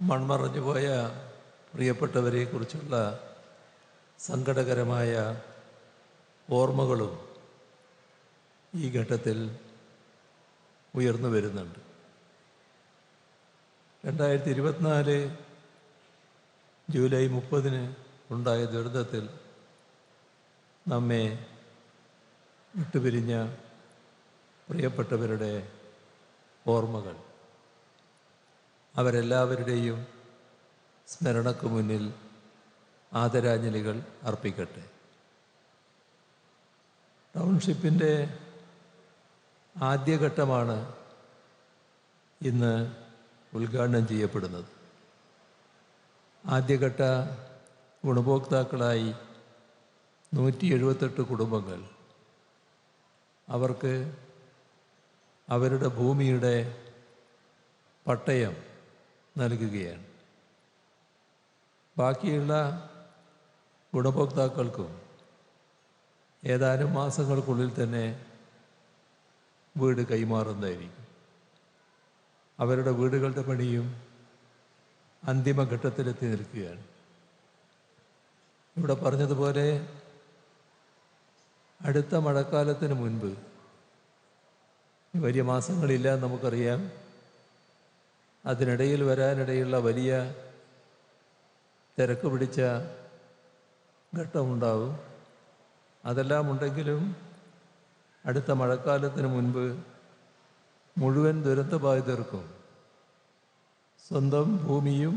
മൺമറഞ്ഞുപോയ പ്രിയപ്പെട്ടവരെക്കുറിച്ചുള്ള സങ്കടകരമായ ഓർമ്മകളും ഈ ഘട്ടത്തിൽ ഉയർന്നു വരുന്നുണ്ട്. 2024 ജൂലൈ 30 ഉണ്ടായ ദുരന്തത്തിൽ നമ്മെ വിട്ടുപിരിഞ്ഞ പ്രിയപ്പെട്ടവരുടെ ഓർമ്മകൾ, അവരെല്ലാവരുടെയും സ്മരണയ്ക്ക് മുന്നിൽ ആദരാഞ്ജലികൾ അർപ്പിക്കട്ടെ. ടൗൺഷിപ്പിൻ്റെ ആദ്യഘട്ടമാണ് ഇന്ന് ഉദ്ഘാടനം ചെയ്യപ്പെടുന്നത്. ആദ്യഘട്ട ഗുണഭോക്താക്കളായി 178 കുടുംബങ്ങൾ അവർക്ക് അവരുടെ ഭൂമിയുടെ പട്ടയം നൽകുകയാണ്. ബാക്കിയുള്ള ഗുണഭോക്താക്കൾക്കും ഏതാനും മാസങ്ങൾക്കുള്ളിൽ തന്നെ വീട് കൈമാറുന്നതായിരിക്കും. അവരുടെ വീടുകളുടെ പണിയും അന്തിമഘട്ടത്തിലെത്തി നിൽക്കുകയാണ്. ഇവിടെ പറഞ്ഞതുപോലെ അടുത്ത മഴക്കാലത്തിന് മുൻപ്, വലിയ മാസങ്ങളില്ല നമുക്കറിയാം, അതിനിടയിൽ വരാനിടയുള്ള വലിയ തിരക്ക് പിടിച്ച ഘട്ടമുണ്ടാവും. അതെല്ലാം ഉണ്ടെങ്കിലും അടുത്ത മഴക്കാലത്തിന് മുൻപ് മുഴുവൻ ദുരന്തബാധിതർക്കും സ്വന്തം ഭൂമിയും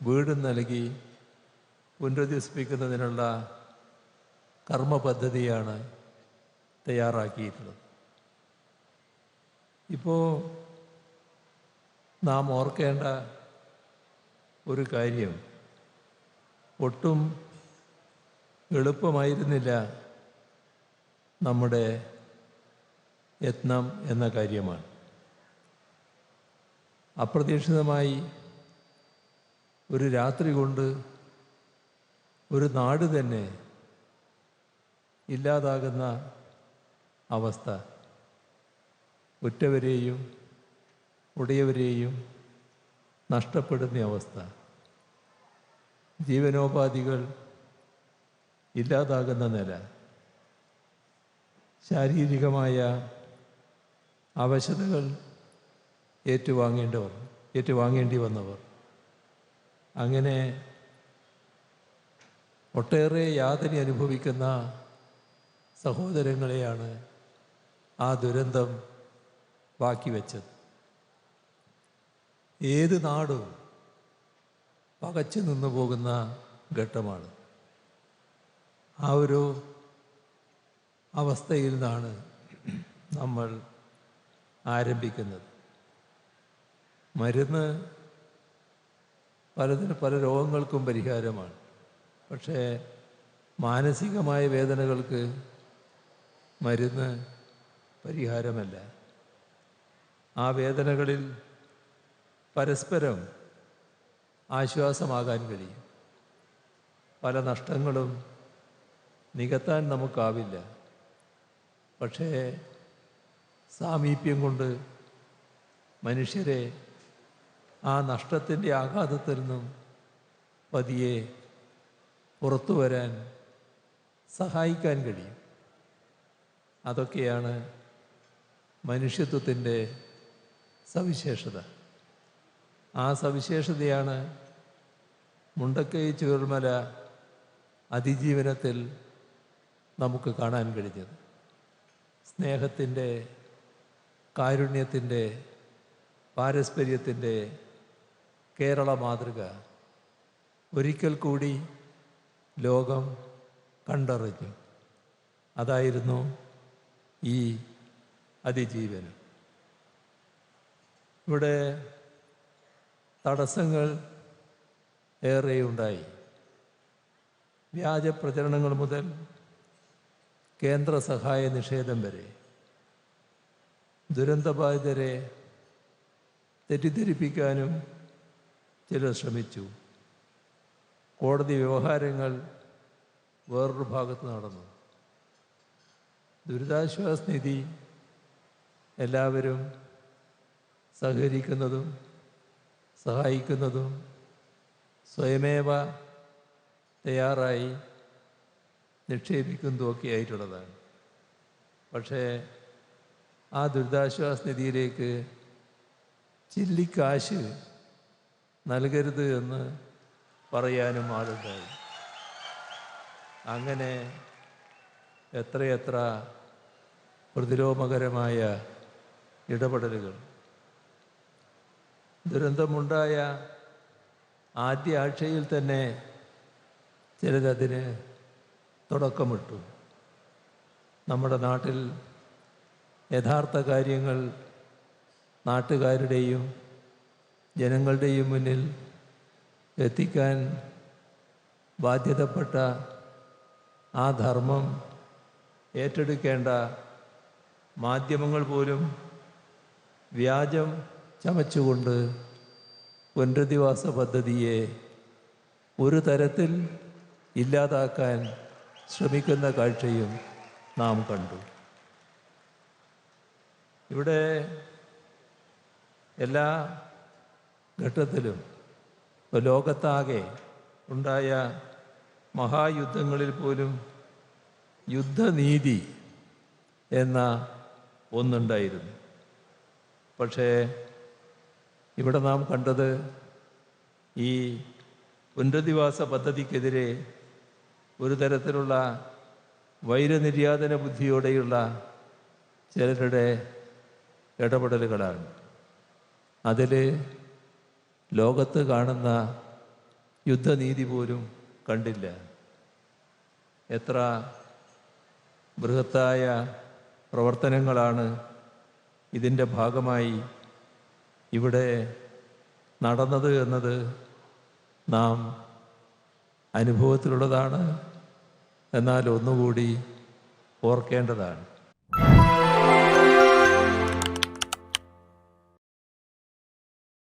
വീടും നൽകി പുനരധിവസിപ്പിക്കുന്നതിനുള്ള കർമ്മ പദ്ധതിയാണ് തയ്യാറാക്കിയിട്ടുള്ളത്. ഇപ്പോൾ നാം ഓർക്കേണ്ട ഒരു കാര്യം, ഒട്ടും എളുപ്പമായിരുന്നില്ല നമ്മുടെ യത്നം എന്ന കാര്യമാണ്. അപ്രതീക്ഷിതമായി ഒരു രാത്രി കൊണ്ട് ഒരു നാട് തന്നെ ഇല്ലാതാകുന്ന അവസ്ഥ, ഉറ്റവരെയും ഉടയവരെയും നഷ്ടപ്പെടുന്ന അവസ്ഥ, ജീവനോപാധികൾ ഇല്ലാതാകുന്ന നില, ശാരീരികമായ അവശതകൾ ഏറ്റുവാങ്ങേണ്ടി വന്നവർ, അങ്ങനെ ഒട്ടേറെ യാതന അനുഭവിക്കുന്ന സഹോദരങ്ങളെയാണ് ആ ദുരന്തം ബാക്കി വെച്ചത്. ഏത് നാടും പകച്ചു നിന്നു പോകുന്ന ഘട്ടമാണ്. ആ ഒരു അവസ്ഥയിൽ നിന്നാണ് നമ്മൾ ആരംഭിക്കുന്നത്. മരുന്ന് പല രോഗങ്ങൾക്കും പരിഹാരമാണ്. പക്ഷേ മാനസികമായ വേദനകൾക്ക് മരുന്ന് പരിഹാരമല്ല. ആ വേദനകളിൽ പരസ്പരം ആശ്വാസമാകാൻ കഴിയും. പല നഷ്ടങ്ങളും നികത്താൻ നമുക്കാവില്ല. പക്ഷേ സാമീപ്യം കൊണ്ട് മനുഷ്യരെ ആ നഷ്ടത്തിൻ്റെ ആഘാതത്തിൽ നിന്നും പതിയെ പുറത്തു വരാൻ സഹായിക്കാൻ കഴിയും. അതൊക്കെയാണ് മനുഷ്യത്വത്തിൻ്റെ സവിശേഷത. ആ സവിശേഷതയാണ് മുണ്ടക്കൈ ചൂരൽമല അതിജീവനത്തിൽ നമുക്ക് കാണാൻ കഴിഞ്ഞത്. സ്നേഹത്തിൻ്റെ, കാരുണ്യത്തിൻ്റെ, പാരസ്പര്യത്തിൻ്റെ കേരള മാതൃക ഒരിക്കൽ കൂടി ലോകം കണ്ടറിഞ്ഞു. അതായിരുന്നു ഈ അതിജീവനം. ഇവിടെ തടസ്സങ്ങൾ ഏറെയുണ്ടായി. വ്യാജ പ്രചരണങ്ങൾ മുതൽ കേന്ദ്ര സഹായ നിഷേധം വരെ ദുരന്തബാധിതരെ തെറ്റിദ്ധരിപ്പിക്കാനും ചിലർ ശ്രമിച്ചു. കോടതി വ്യവഹാരങ്ങൾ വേറൊരു ഭാഗത്ത് നടന്നു. ദുരിതാശ്വാസ നിധി എല്ലാവരും സഹകരിക്കുന്നതും സഹായിക്കുന്നതും സ്വയമേവ തയ്യാറായി നിക്ഷേപിക്കുന്നതൊക്കെ ആയിട്ടുള്ളതാണ്. പക്ഷേ ആ ദുരിതാശ്വാസ നിധിയിലേക്ക് ചില്ലിക്കാശ് നൽകരുത് എന്ന് പറയാനും ആളുണ്ടായി. അങ്ങനെ എത്രയെത്ര പ്രതിലോമകരമായ ഇടപെടലുകൾ. ദുരന്തമുണ്ടായ ആദ്യ ആഴ്ചയിൽ തന്നെ ചിലരതിന് തുടക്കമിട്ടു. നമ്മുടെ നാട്ടിൽ യഥാർത്ഥ കാര്യങ്ങൾ നാട്ടുകാരുടെയും ജനങ്ങളുടെയും മുന്നിൽ എത്തിക്കാൻ ബാധ്യതപ്പെട്ട ആ ധർമ്മം ഏറ്റെടുക്കേണ്ട മാധ്യമങ്ങൾ പോലും വ്യാജം ചമച്ചുകൊണ്ട് പുനരധിവാസ പദ്ധതിയെ ഒരു തരത്തിൽ ഇല്ലാതാക്കാൻ ശ്രമിക്കുന്ന കാഴ്ചയും നാം കണ്ടു. ഇവിടെ എല്ലാ ഘട്ടത്തിലും ലോകത്താകെ ഉണ്ടായ മഹായുദ്ധങ്ങളിൽ പോലും യുദ്ധനീതി എന്ന ഒന്നുണ്ടായിരുന്നു. പക്ഷേ ഇവിടെ നാം കണ്ടത് ഈ പുനരധിവാസ പദ്ധതിക്കെതിരെ ഒരു തരത്തിലുള്ള വൈരനിര്യാതന ബുദ്ധിയോടെയുള്ള ചിലരുടെ ഇടപെടലുകളാണ്. അതിൽ ലോകത്ത് കാണുന്ന യുദ്ധനീതി പോലും കണ്ടില്ല. എത്ര ബൃഹത്തായ പ്രവർത്തനങ്ങളാണ് ഇതിൻ്റെ ഭാഗമായി ഇവിടെ നടന്നത് എന്നത് നാം അനുഭവത്തിലുള്ളതാണ്. എന്നാൽ ഒന്നുകൂടി ഓർക്കേണ്ടതാണ്.